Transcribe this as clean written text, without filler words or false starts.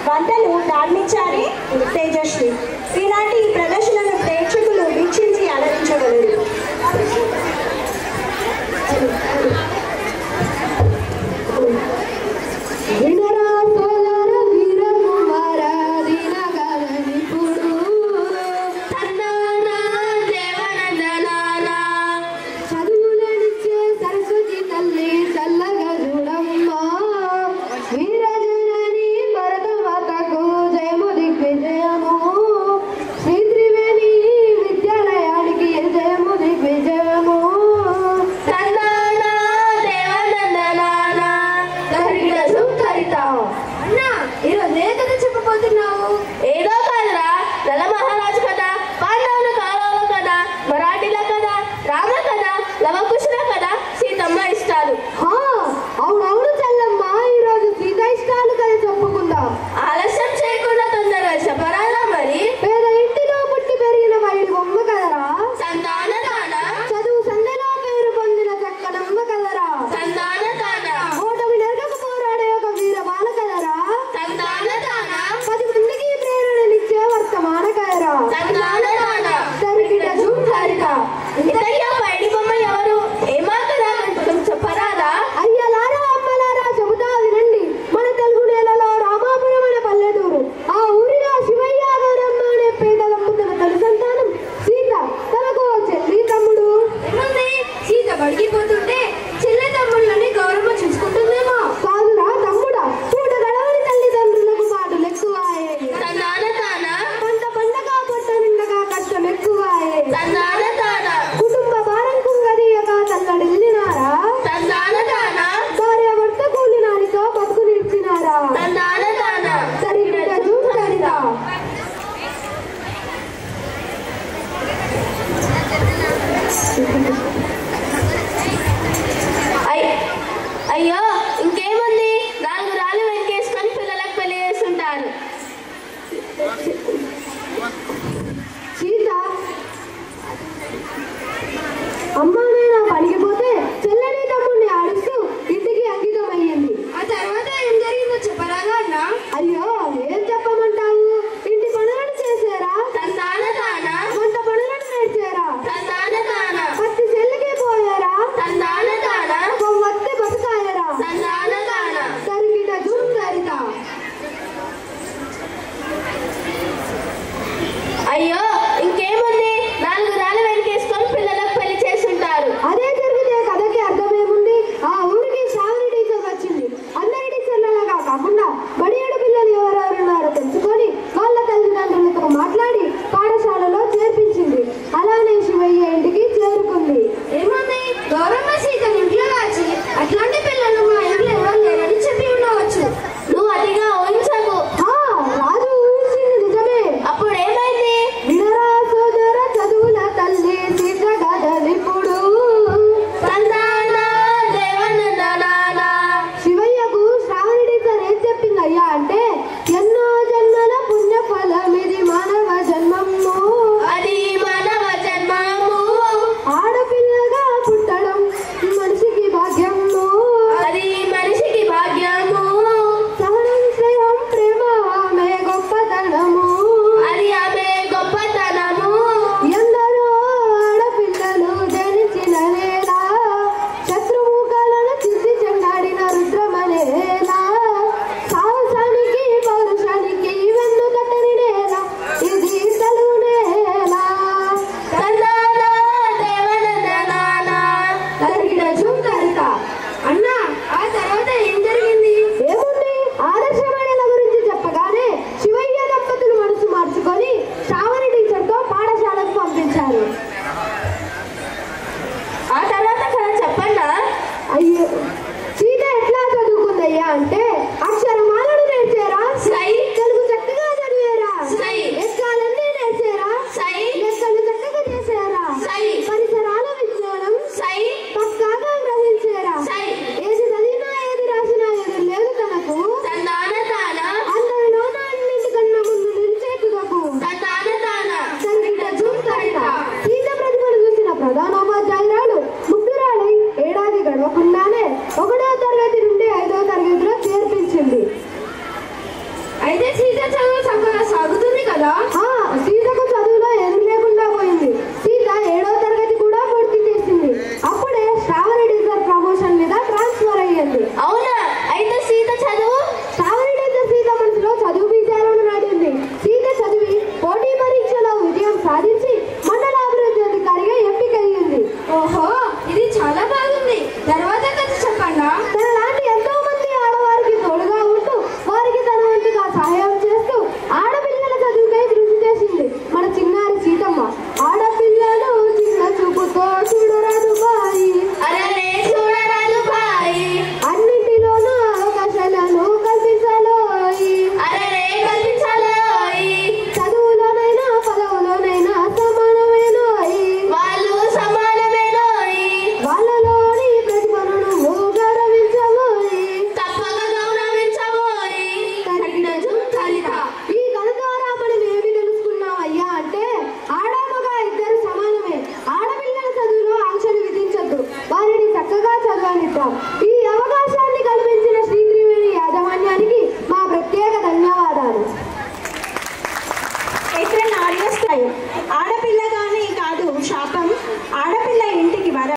వంటలు డాల్మిచారి, తేజస్వి. ఈనాటి ఈ ప్రదర్శనను ప్రేక్షకులు వీక్షించి అలరించగలరు. అయ్యో ఇంకేముంది, 4 రాళ్ళు వెనకేసుకొని పిల్లలకు పెళ్లి చేస్తుంటారు. సీత అమ్మా నేను పనికిపోతే చెల్లని తమ్ముడిని ఆడుస్తూ ఇంటికి అంకితం అయ్యింది. ఆ తర్వాత ఏం జరిగిందో చెప్పరాగా అన్న? అయ్యో ఏం చెప్పమంటావు, ఇంటి పనులను చేసారా, వంట పనులను నేర్చారా, పత్తి చెల్లికి పోయారా, కొవ్వొత్తి బతుకాయరా, తరిగిట జూమ్ సరిత. అయ్యో ఇంకేముంది, 4 రాళ్ళు వెనకేసుకొని పిల్లలకు పెళ్లి చేస్తుంటారు. అదే జరిగితే కథకి అర్థమేముంది. ఆ ఊరికి శ్రావణి టీచర్ వచ్చింది. అందరి టీచర్లలాగా కాకుండా బడియేడు పిల్లలు ఎవరెవరున్నారో తెలుసుకొని వాళ్ళ తల్లిదండ్రులతో మాట్లాడి పాఠశాలలో చేర్పించింది. అలానే శివయ్య ఇంటికి చేరుకుంది. ఏముంది, గౌరమ్మ సీతని ఇంట్లో దాచి అట్లాంటి పిల్లలు మా ఇంట్లో ఎవరు లేరని చెప్పి ఉండవచ్చు. నువ్వు అతిగా ఊహించకు. రాజు ఊహించింది నిజమే. అప్పుడు ఏమైంది? వినరా సోదర చదువుల తల్లి సీత గదలిప్పుడు. శివయ్యకు శ్రావణి టీచర్ ఏం చెప్పిందయ్యా శాపం